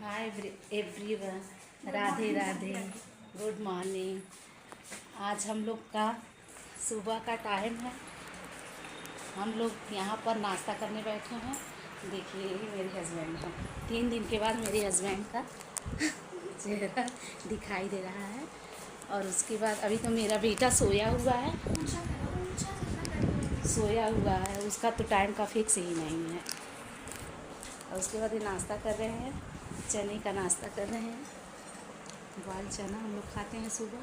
Hi everyone, Radhe Radhe, good morning. आज हम लोग का सुबह का टाइम है। हम लोग यहाँ पर नाश्ता करने बैठे हैं। देखिए ये मेरे हस्बैंड हैं। 3 दिन के बाद मेरे हस्बैंड का चेहरा दिखाई दे रहा है। और उसके बाद अभी तो मेरा बेटा सोया हुआ है, उसका तो टाइम का फिक्स ही नहीं है। और उसके बाद ये नाश्ता कर रहे हैं, चने का नाश्ता कर रहे हैं। बॉयल चना हम लोग खाते हैं सुबह।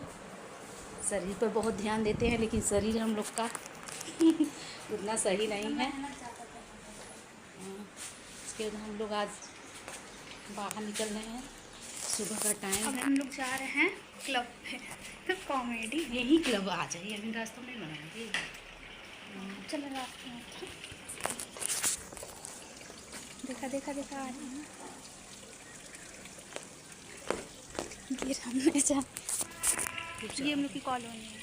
शरीर पर बहुत ध्यान देते हैं, लेकिन शरीर हम लोग का उतना सही नहीं है। उसके बाद हम लोग आज बाहर निकल रहे हैं। सुबह का टाइम अब है। हम लोग जा रहे हैं क्लब पे। तो कॉमेडी यही क्लब आ जाइए, अभी रास्ता नहीं बनाएंगे। चलो रास्ते में देखा देखा देखा आ रही है। गिर हमने जा ये हम लोग की कॉलोनी है।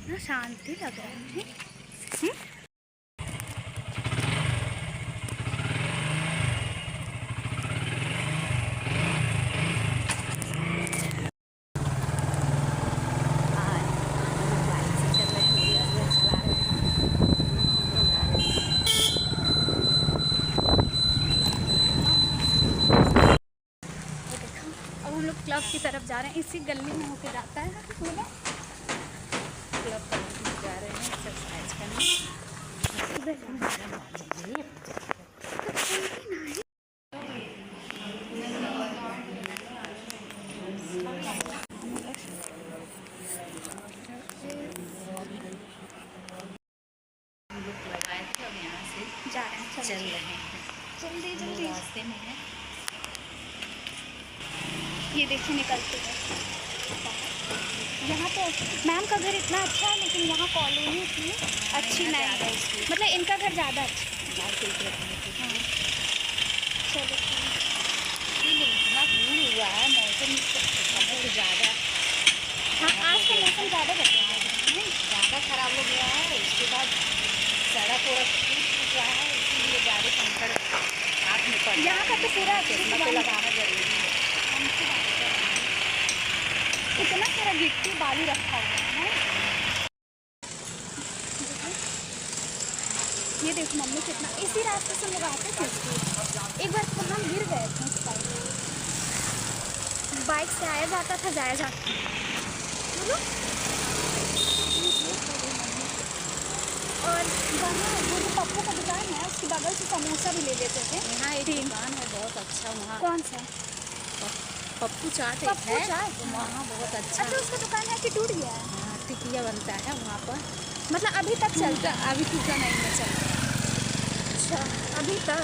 ना शांति लग रहा है। क्लब की तरफ जा रहे हैं, इसी गली में होके जाता है पूरा। क्लब पर जा रहे हैं एक्सरसाइज करने। जा रहे हैं, चल रहे हैं, जल्दी जल्दी रास्ते में है। ये देखिए निकलते हैं। यहाँ पे मैम का घर इतना अच्छा है, लेकिन यहाँ कॉलोनी इतनी अच्छी नहीं है। मतलब इनका घर ज़्यादा अच्छा है। हाँ चलो इतना धूल हुआ है, मौसम बहुत ज़्यादा। हाँ आज का मौसम ज़्यादा ज़्यादा ख़राब हो गया है। उसके बाद सड़क वड़क टूट रहा है, इसीलिए ज़्यादा कंकड़ हाथ में पड़। यहाँ का तो पूरा चश्मा तो लगाना जरूरी है। इतना सारा गिट्टी बालू रखा हुआ है। ये देखो मम्मी कितना इसी रास्ते से लोग आते थे। एक बार तो हम गिर गए थे उस बाइक से आया जाता था, जाया जाता बोलो। और वहाँ वो जो पप्पू का दुकान है, उसकी बगल से समोसा भी ले लेते थे। यहाँ एक दुकान है बहुत अच्छा, वहाँ कौन सा? पप्पू चाट है। पप्पू चाट वहाँ बहुत अच्छा। अच्छा उसका दुकान है कि टूट गया है? हाँ, टिकिया बनता है वहाँ पर। मतलब अभी तक चलता? अभी टूटा नहीं है, चलता। अच्छा अभी तक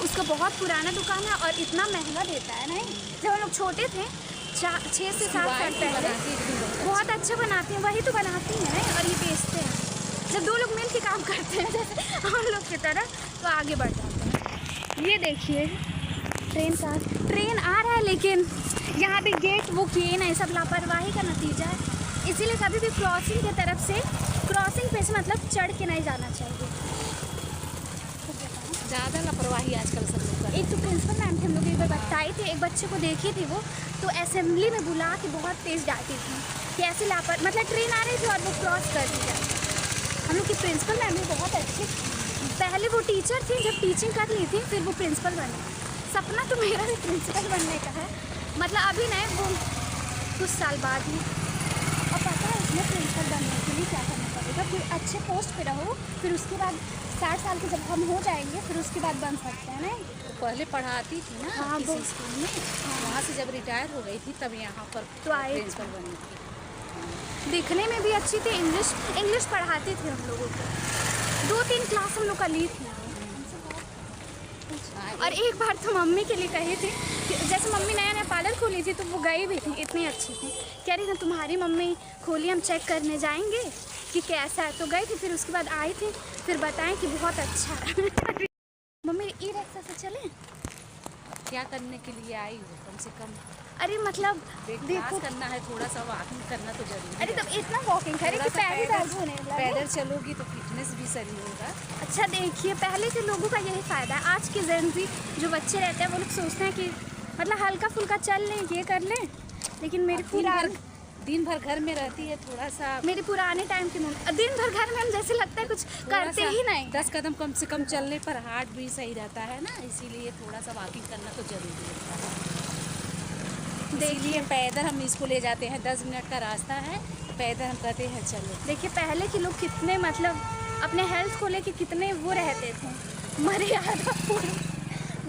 उसका बहुत पुराना दुकान है और इतना महंगा देता है। नहीं जब हम लोग छोटे थे 6 से 7 साल पहले बहुत अच्छा बनाते हैं, वही तो बनाती हैं और ये बेचते हैं। जब 2 लोग मिल के काम करते हैं जैसे हम लोग की तरह, तो आगे बढ़ जाते हैं। ये देखिए ट्रेन आ रहा है, लेकिन यहाँ पे गेट वो किए ना, सब लापरवाही का नतीजा है। इसीलिए कभी भी क्रॉसिंग की तरफ से क्रॉसिंग पे से मतलब चढ़ के नहीं जाना चाहिए। ज़्यादा लापरवाही आजकल सब लोग कर। एक तो प्रिंसिपल मैम थे, हम लोग एक बार बताई थी, एक बच्चे को देखी थी वो तो असेंबली में बुला के बहुत तेज़ डांटी थी कि ऐसे मतलब ट्रेन आ रही थी और वो क्रॉस कर दी जाए। हम लोग की प्रिंसिपल मैम भी बहुत अच्छी। पहले वो टीचर थी, जब टीचिंग कर ली थी फिर वो प्रिंसिपल बने। सपना तो मेरा भी प्रिंसिपल बनने का है, मतलब अभी नहीं, वो कुछ साल बाद ही। और पता है इसमें प्रिंसिपल बनने के लिए क्या करना पड़ेगा? कोई अच्छे पोस्ट पे रहो, फिर उसके बाद 60 साल के जब हम हो जाएंगे फिर उसके बाद बन सकते हैं। नहीं तो पहले पढ़ाती थी ना। हाँ किसी स्कूल में। वहाँ से जब रिटायर हो गई थी तब यहाँ पर तो आए प्रिंसिपल बनी थी। दिखने में भी अच्छी थी, इंग्लिश पढ़ाती थी हम लोगों को। 2-3 क्लास हम लोग का ली थी। और एक बार तो मम्मी के लिए कही थी कि जैसे मम्मी नया नया पार्लर खोली थी तो वो गई भी थी, इतनी अच्छी थी। कह रही थी तुम्हारी मम्मी खोली, हम चेक करने जाएंगे कि कैसा है। तो गई थी, फिर उसके बाद आई थी, फिर बताएं कि बहुत अच्छा है। मम्मी ई रिक्शा से चलें? क्या करने के लिए आई हो? कम से कम अरे मतलब वेट देखो, लॉस करना है, थोड़ा सा वॉकिंग करना तो जरूरी है। अरे तब इतना वॉकिंग करे कि पैर ही दर्द होने लगे। पैदल चलोगी तो फिटनेस भी सही होगा। अच्छा देखिए, पहले के लोगों का यही फ़ायदा है। आज के जेनजी जो बच्चे रहते हैं वो लोग सोचते हैं कि मतलब हल्का फुल्का चल लें, ये कर लें, लेकिन दिन भर घर में रहती है, थोड़ा सा मेरे पुराने टाइम के दिन भर घर में हम जैसे लगता है कुछ करते ही नहीं। 10 कदम कम से कम चलने पर हार्ट भी सही रहता है ना, इसीलिए थोड़ा सा वॉकिंग करना तो जरूरी होता है। देखिए पैदल हम इसको ले जाते हैं, 10 मिनट का रास्ता है, पैदल हम कहते हैं चलो। देखिए पहले के लोग कितने मतलब अपने हेल्थ को लेके कितने वो रहते थे, मर्यादा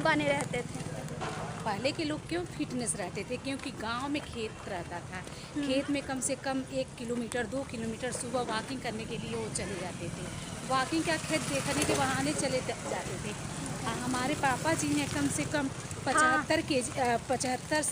बने रहते थे। पहले के लोग क्यों फिटनेस रहते थे? क्योंकि गांव में खेत रहता था, खेत में कम से कम 1 किलोमीटर 2 किलोमीटर सुबह वॉकिंग करने के लिए वो चले जाते थे। वॉकिंग का खेत देखने के बहाने चले जाते थे। हमारे पापा जी हैं कम से कम 75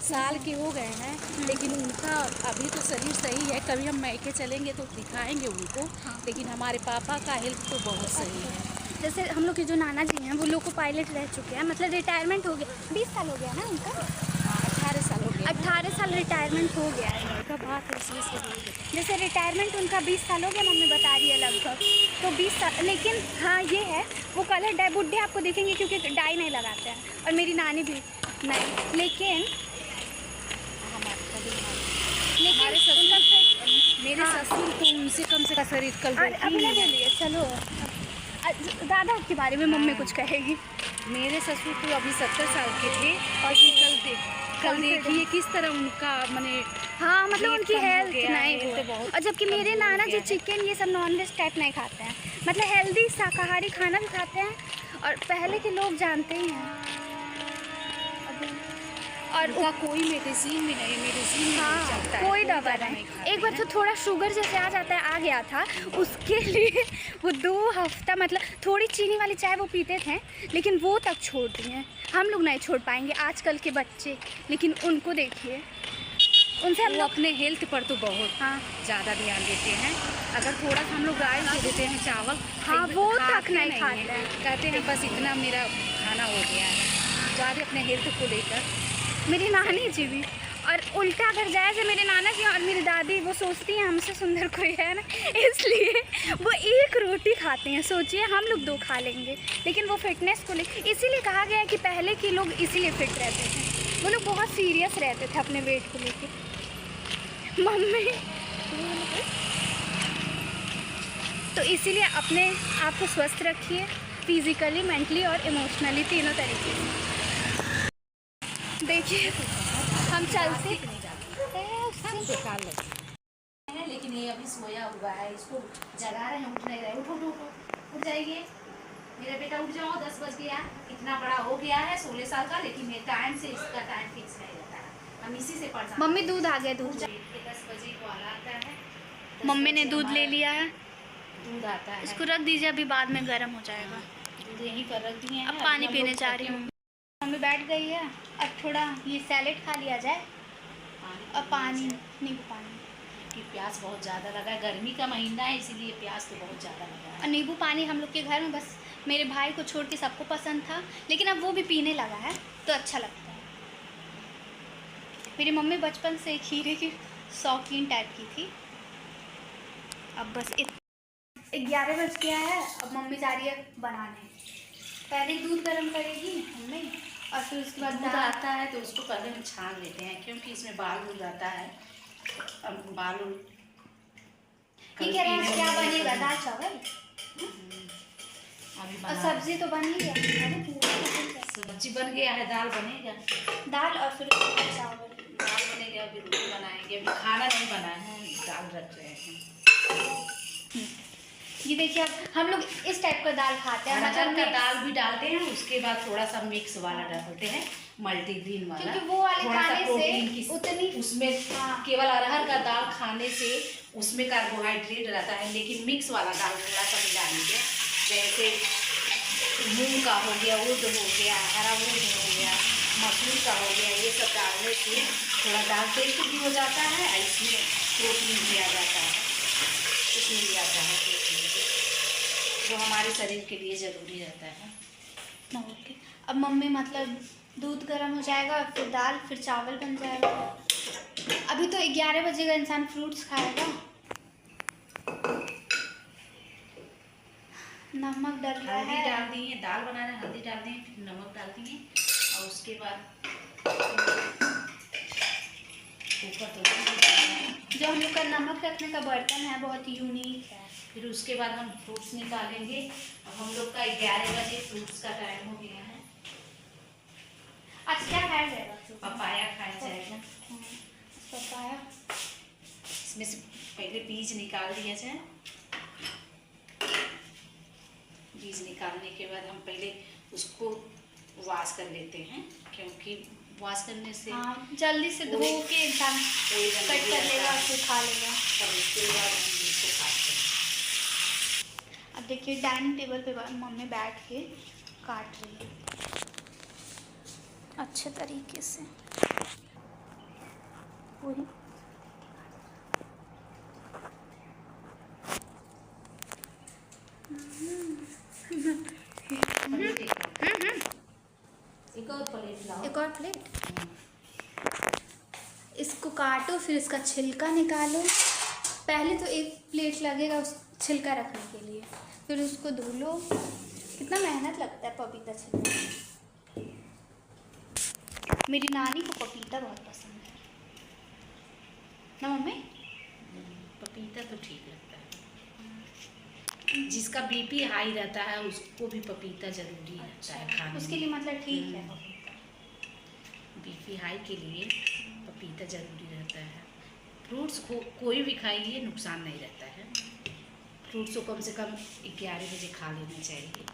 साल के हो गए हैं, लेकिन उनका अभी तो शरीर सही है। कभी हम मैके चलेंगे तो दिखाएंगे उनको, लेकिन हमारे पापा का हेल्थ तो बहुत सही है। जैसे हम लोग के जो नाना जी हैं वो लोको पायलट रह चुके हैं, मतलब रिटायरमेंट हो गया, 20 साल हो गया ना उनका, 18 साल हो गया। 18 साल रिटायरमेंट हो गया है। उनका बात है इसलिए जैसे रिटायरमेंट उनका 20 साल हो गया, मम्मी बता रही है लगभग, तो 20 साल। लेकिन हाँ ये है, वो कलर डाई बुढ़े आपको देखेंगे क्योंकि डाई नहीं लगाते हैं, और मेरी नानी भी नहीं, लेकिन हमारे ससुर, मेरे ससुर को उनसे कम से कम शरीर कल अपने ले लिए। चलो दादा के बारे में मम्मी कुछ कहेगी। मेरे ससुर तो अभी 70 साल के थे, और कल देखिए किस तरह उनका मैंने हाँ मतलब उनकी हेल्थ नहीं हेल्थ हुआ। बहुत और जबकि मेरे नाना जी चिकन ये सब नॉनवेज टाइप नहीं खाते हैं, मतलब हेल्दी शाकाहारी खाना भी खाते हैं, और पहले के लोग जानते ही हैं। और उनका कोई मेडिसिन भी नहीं, हाँ चलता है, कोई दवा नहीं। एक बार तो थोड़ा शुगर जैसे आ जाता है, आ गया था, उसके लिए वो 2 हफ्ता मतलब थोड़ी चीनी वाली चाय वो पीते थे, लेकिन वो तक छोड़ दिए। हम लोग नहीं छोड़ पाएंगे आजकल के बच्चे, लेकिन उनको देखिए, उनसे हम लोग अपने हेल्थ पर तो बहुत हाँ ज़्यादा ध्यान देते हैं। अगर थोड़ा सा हम लोग राइस दे देते हैं, चावल, हाँ वो तक नहीं है। खाते हैं। कहते हैं बस इतना मेरा खाना हो गया है, ज़्यादा अपने हेल्थ को लेकर। मेरी नानी जी भी, और उल्टा अगर जाए तो मेरे नाना जी और मेरी दादी वो सोचती हैं हमसे सुंदर कोई है ना, इसलिए वो 1 रोटी खाते हैं। सोचिए हम लोग 2 खा लेंगे, लेकिन वो फिटनेस को ले, इसीलिए कहा गया है कि पहले के लोग इसीलिए फिट रहते थे, वो लोग बहुत सीरियस रहते थे अपने वेट को लेके। मम्मी तो इसीलिए अपने आप को स्वस्थ रखिए, फिजिकली, मेंटली और इमोशनली, तीनों तरीके से। देखिए हम चलते हैं, लेकिन ये अभी सोया हुआ है, इसको जगा रहे हैं, उठ नहीं रहे। उठ जाइए मेरा बेटा, उठ जाओ, 10 बज गया, इतना बड़ा हो गया है, 16 साल का, लेकिन ये टाइम से इसका टाइम फिक्स नहीं रहता है, हम इसी से परेशान। मम्मी दूध आ गया, दूध 10 बजे को आता है, मम्मी ने दूध ले लिया है, दूध आता है, इसको रख दीजिए, अभी बाद में गर्म हो जाएगा। दूध यहीं पर रख दिए हैं। अब पानी पीने जा रही हूँ। मम्मी बैठ गई है, अब थोड़ा ये सैलेड खा लिया जाए, और पानी, नींबू पानी, कि प्यास बहुत ज़्यादा लगा है, गर्मी का महीना है, इसीलिए प्यास तो बहुत ज़्यादा लगा है। और नींबू पानी हम लोग के घर में बस मेरे भाई को छोड़ के सबको पसंद था, लेकिन अब वो भी पीने लगा है तो अच्छा लगता है। मेरी मम्मी बचपन से खीरे की शौकीन टाइप की थी। अब बस 11 बज गया है, अब मम्मी जा रही है बनाने। पहले दूध गर्म करेगी मम्मी, और फिर उसके बाद दूध आता है तो उसको पहले हम छान लेते हैं, क्योंकि इसमें बाल दूध आता है। अब बाल ठीक है, क्या बनेगा? दाल चावल और सब्जी तो बन ही गया। सब्जी बन गया है, दाल बनेगा, दाल और फिर चावल, दाल बनेगा, अभी रोटी बनाएंगे, अभी खाना नहीं बना है, दाल रख रहे हैं। ये देखिए, अब हम लोग इस टाइप का दाल खाते हैं, मतलब का दाल भी डालते हैं, उसके बाद थोड़ा सा मिक्स वाला डालते हैं, मल्टीग्रेन वाला, क्योंकि वो वाले थोड़ा सा खाने प्रोटीन से की उतनी उसमें केवल अरहर का दाल खाने से उसमें कार्बोहाइड्रेट रहता है, लेकिन मिक्स वाला दाल थोड़ा सा मिला लीजिए, जैसे मूंग का हो गया, उर्द हो गया, हरा उर्द हो गया, मसूर का हो गया, ये सब डालने से थोड़ा दाल टेस्ट भी हो जाता है, इसमें प्रोटीन भी आ जाता है, इसमें भी आता है प्रोटीन, जो हमारे शरीर के लिए ज़रूरी रहता है। ओके। अब मम्मी मतलब दूध गर्म हो जाएगा, फिर दाल, फिर चावल बन जाएगा। अभी तो 11 बजेगा, इंसान फ्रूट्स खाएगा। नमक डल रहा हल्दी है। डाल दिए, दाल बना रहे हैं, हल्दी डाल दिए, फिर नमक डाल दिए और उसके बाद ऊपर तो जो हम लोग का नमक रखने का बर्तन है बहुत यूनिक है। फिर उसके बाद हम फ्रूट्स निकालेंगे। अब हम लोग का 11 बजे फ्रूट्स का टाइम हो गया है। आज क्या खाया जाएगा? पपाया खाया जाएगा। पपाया, इसमें से पहले बीज निकाल दिया जाए। बीज निकालने के बाद हम पहले उसको वॉश कर लेते हैं, क्योंकि वॉश करने से हाँ जल्दी से धो के इंसान कट कर लेगा, फिर खा लेगा। तब उसके बाद हम इसको काटते हैं। अब देखिए डाइनिंग टेबल पे मम्मी बैठ के काट रही है अच्छे तरीके से। वही एक और प्लेट लाओ। एक और प्लेट। इसको काटो, फिर इसका छिलका निकालो। पहले तो एक प्लेट लगेगा उस छिलका रखने के लिए, फिर उसको धो लो। कितना मेहनत लगता है पपीता छिलने में। मेरी नानी को पपीता बहुत पसंद है ना मम्मी? पपीता तो ठीक लगता है। जिसका बीपी हाई रहता है उसको भी पपीता जरूरी रहता है खाने उसके लिए मतलब ठीक है पपीता। बीपी हाई के लिए पपीता जरूरी रहता है। फ्रूट्स को कोई भी खाइए, नुकसान नहीं रहता है। फ्रूट्स को कम से कम 11 बजे खा लेना चाहिए,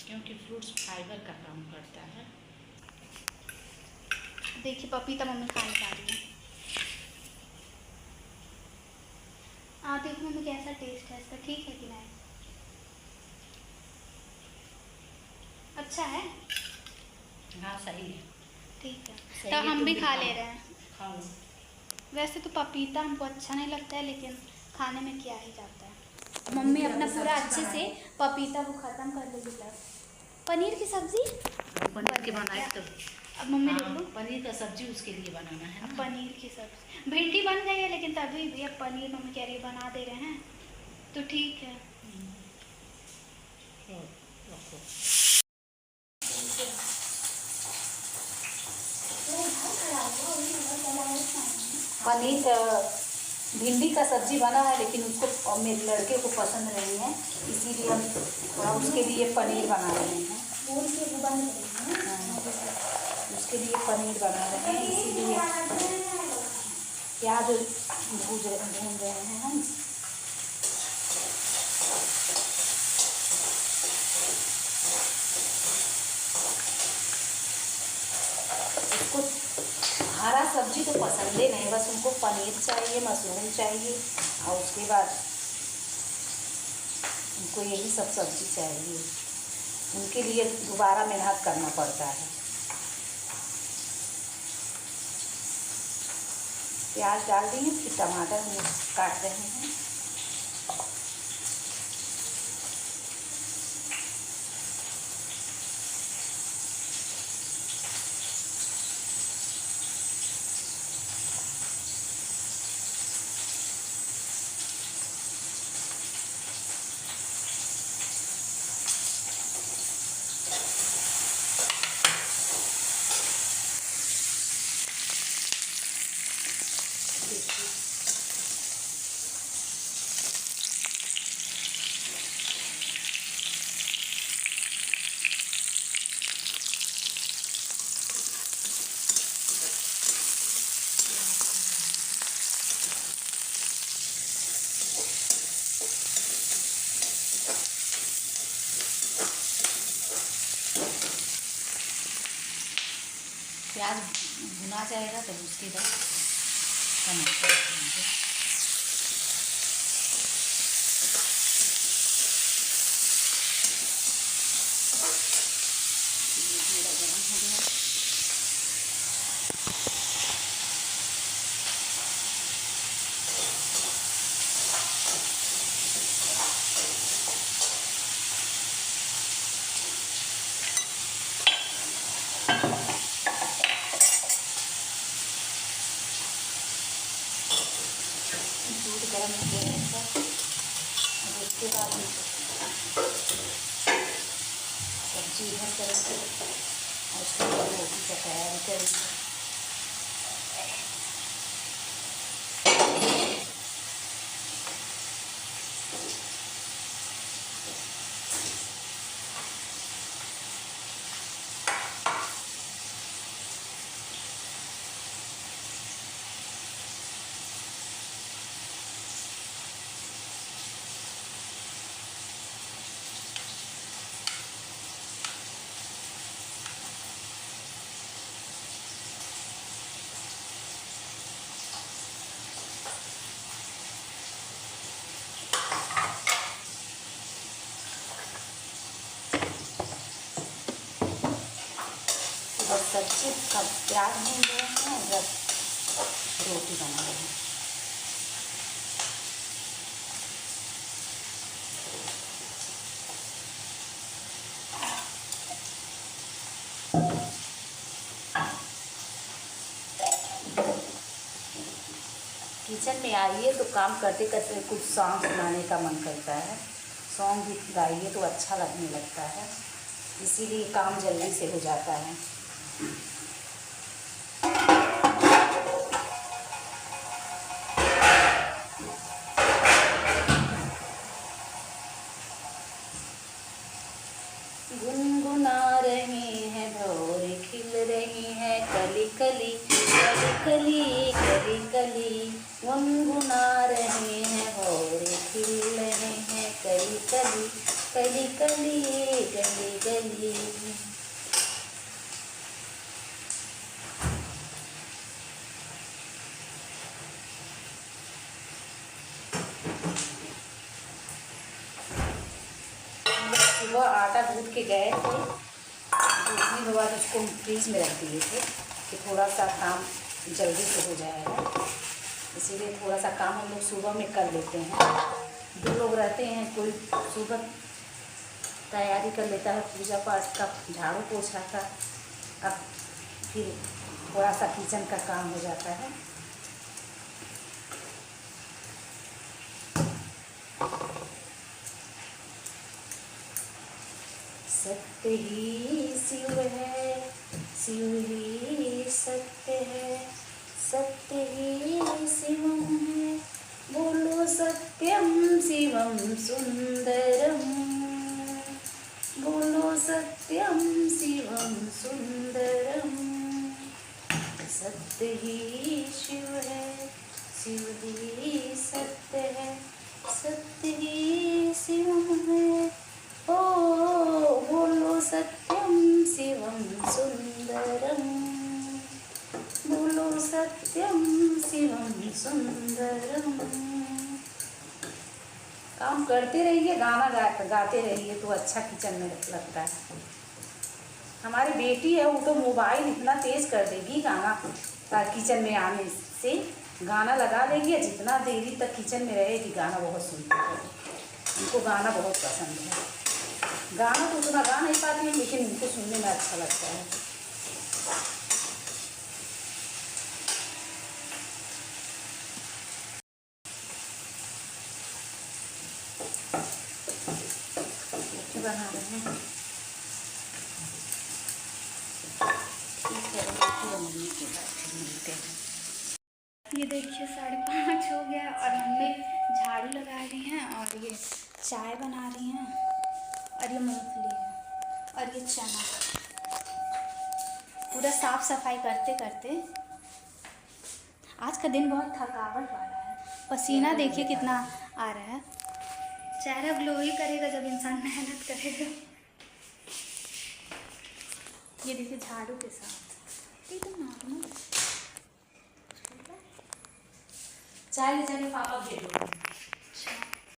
क्योंकि फ्रूट्स फाइबर का काम करता है। देखिए पपीता मम्मी खाने जा रही है। देखो मम्मी कैसा टेस्ट है इसका, ठीक है कि नहीं? अच्छा है, हाँ सही है। ठीक है। सही तो है, हम तुम भी भी खा खाओ। ले रहे हैं। खाओ। वैसे तो पपीता हमको अच्छा नहीं लगता है, लेकिन खाने में क्या ही जाता है। मम्मी अपना पूरा अच्छे से पपीता को ख़त्म कर लेगी। पनीर की सब्जी पनीर के बनाए तो अब मम्मी देख लो। पनीर का सब्जी उसके लिए बनाना है ना। पनीर की सब्जी, भिंडी बन गई है, लेकिन तभी भी अब पनीर मम्मी कह रही है बना दे रहे हैं तो ठीक है। रखो। पनीर का भिंडी का सब्जी बना है, लेकिन उसको मेरे लड़के को पसंद नहीं है, इसीलिए हम थोड़ा उसके लिए पनीर बना रहे हैं। उसके लिए पनीर बना रहे हैं, इसीलिए प्याज भून रहे हैं हम। इसको हरा सब्जी तो पसंद ही नहीं, बस उनको पनीर चाहिए, मशरूम चाहिए और उसके बाद उनको यही सब सब्जी चाहिए। उनके लिए दोबारा मेहनत करना पड़ता है। प्याज डाल दिए, फिर टमाटर काट रहे हैं। प्याज भुना जाएगा तो उसके बाद टमाटर डालेंगे। मेरा गरम हो गया। दूध गर्म हो गया है। अब उसके बाद सब्जी इधर करेंगे और उसके बाद रोटी का तैयारी करेंगे। जब सब्जी का प्याज भून रहे हैं, जब रोटी बना रहे हैं। किचन में आइए तो काम करते करते कुछ सॉन्ग सुनाने का मन करता है। सॉन्ग भी गाइए तो अच्छा लगने लगता है, इसीलिए काम जल्दी से हो जाता है। गुनगुना रहे हैं भौरे, खिल रही है कली कली कली कली कली कली। गुनगुना रहे हैं भौरे, खिल रहे हैं कली कली कली कली कली कली। सुबह आटा गूँथ के गए थे, गूँथने के बाद उसको फ्रीज में रख दिए थे कि थोड़ा सा काम जल्दी से हो जाएगा, इसीलिए थोड़ा सा काम हम लोग सुबह में कर लेते हैं। 2 लोग रहते हैं, कोई सुबह तैयारी कर लेता है पूजा पाठ का, झाड़ू पोछा का, अब फिर थोड़ा सा किचन का काम हो जाता है। सत्य ही शिव है, शिव ही सत्य है, सत्य ही शिवम है। बोलो सत्यम शिवम सुंदरम, बोलो सत्यम शिवम सुंदरम। सत्य ही शिव है, शिव ही सत्य है, सत्य ही शिवम है। ओ बोलो सत्यम शिवम सुंदरम, बोलो सत्यम शिवम सुंदरम। काम करते रहिए, गाना गाते रहिए तो अच्छा किचन में लगता है। हमारी बेटी है, वो तो मोबाइल इतना तेज़ कर देगी गाना किचन में आने से, गाना लगा देगी, जितना देरी तक किचन में रहेगी गाना बहुत सुनती है। उनको गाना बहुत पसंद है। गाना तो उतना गा नहीं पाती है, लेकिन उनको सुनने में अच्छा लगता है। रोटी बना रहे हैं, बनने के बाद फिर मिलते हैं। ये देखिए 5:30 हो गया और मम्मी झाड़ू लगा रही हैं और ये चाय बना रही हैं और ये मूंगफली है और ये चना। पूरा साफ सफाई करते करते आज का दिन बहुत थकावट वाला है। पसीना देखिए कितना आ रहा है। चेहरा ग्लो ही करेगा जब इंसान मेहनत करेगा। ये देखिए झाड़ू के साथ एकदम नॉर्मल। चाय ले जाके पापा दे दो।